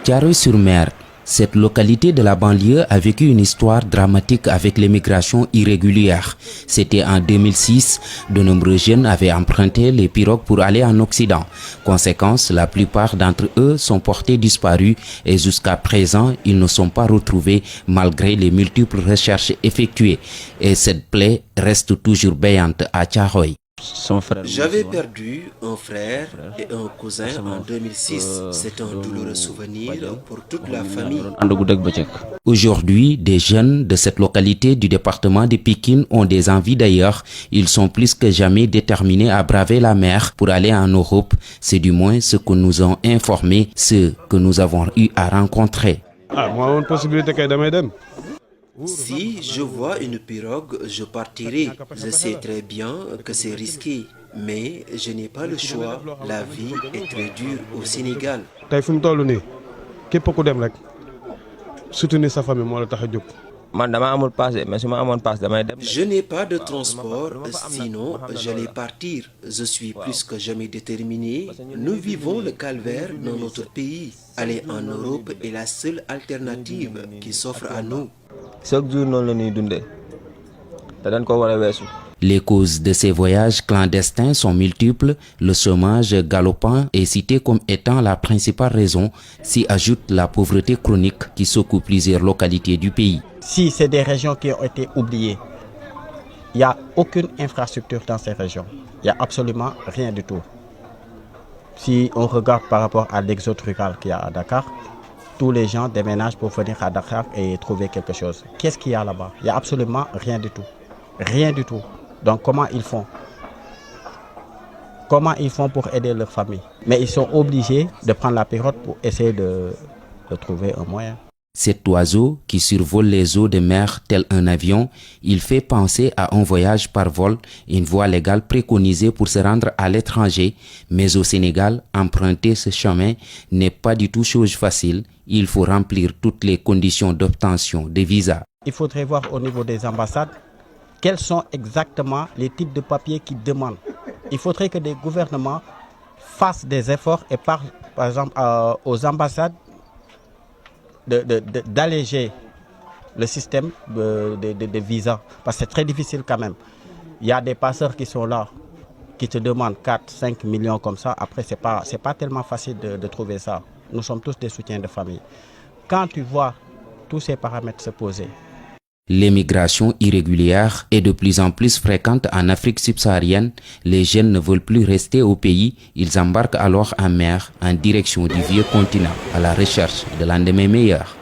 Thiaroye-sur-Mer, cette localité de la banlieue a vécu une histoire dramatique avec l'immigration irrégulière. C'était en 2006, de nombreux jeunes avaient emprunté les pirogues pour aller en Occident. Conséquence, la plupart d'entre eux sont portés disparus et jusqu'à présent, ils ne sont pas retrouvés malgré les multiples recherches effectuées. Et cette plaie reste toujours béante à Thiaroye. J'avais perdu un frère et un cousin en 2006. C'est un douloureux souvenir pour toute la famille. Aujourd'hui, des jeunes de cette localité du département de Pikine ont des envies d'ailleurs. Ils sont plus que jamais déterminés à braver la mer pour aller en Europe. C'est du moins ce que nous ont informé ceux que nous avons eu à rencontrer. Si je vois une pirogue, je partirai. Je sais très bien que c'est risqué, mais je n'ai pas le choix. La vie est très dure au Sénégal. Je n'ai pas de transport, sinon j'allais partir. Je suis plus que jamais déterminé. Nous vivons le calvaire dans notre pays. Aller en Europe est la seule alternative qui s'offre à nous. Les causes de ces voyages clandestins sont multiples. Le chômage galopant est cité comme étant la principale raison. S'y ajoute la pauvreté chronique qui secoue plusieurs localités du pays. Si c'est des régions qui ont été oubliées, il n'y a aucune infrastructure dans ces régions. Il n'y a absolument rien du tout. Si on regarde par rapport à l'exode rural qu'il y a à Dakar, tous les gens déménagent pour venir à Dakar et trouver quelque chose. Qu'est-ce qu'il y a là-bas? Il n'y a absolument rien du tout. Rien du tout. Donc comment ils font? Comment ils font pour aider leur famille? Mais ils sont obligés de prendre la pirogue pour essayer de trouver un moyen. Cet oiseau qui survole les eaux de mer tel un avion, il fait penser à un voyage par vol, une voie légale préconisée pour se rendre à l'étranger. Mais au Sénégal, emprunter ce chemin n'est pas du tout chose facile. Il faut remplir toutes les conditions d'obtention de visa. Il faudrait voir au niveau des ambassades quels sont exactement les types de papiers qu'ils demandent. Il faudrait que des gouvernements fassent des efforts et parlent, par exemple, aux ambassades d'alléger le système de visa. Parce que c'est très difficile quand même. Il y a des passeurs qui sont là, qui te demandent 4-5 millions comme ça. Après, c'est pas tellement facile de trouver ça. Nous sommes tous des soutiens de famille. Quand tu vois tous ces paramètres se poser, l'immigration irrégulière est de plus en plus fréquente en Afrique subsaharienne. Les jeunes ne veulent plus rester au pays. Ils embarquent alors en mer en direction du vieux continent à la recherche de l'un lendemain meilleur.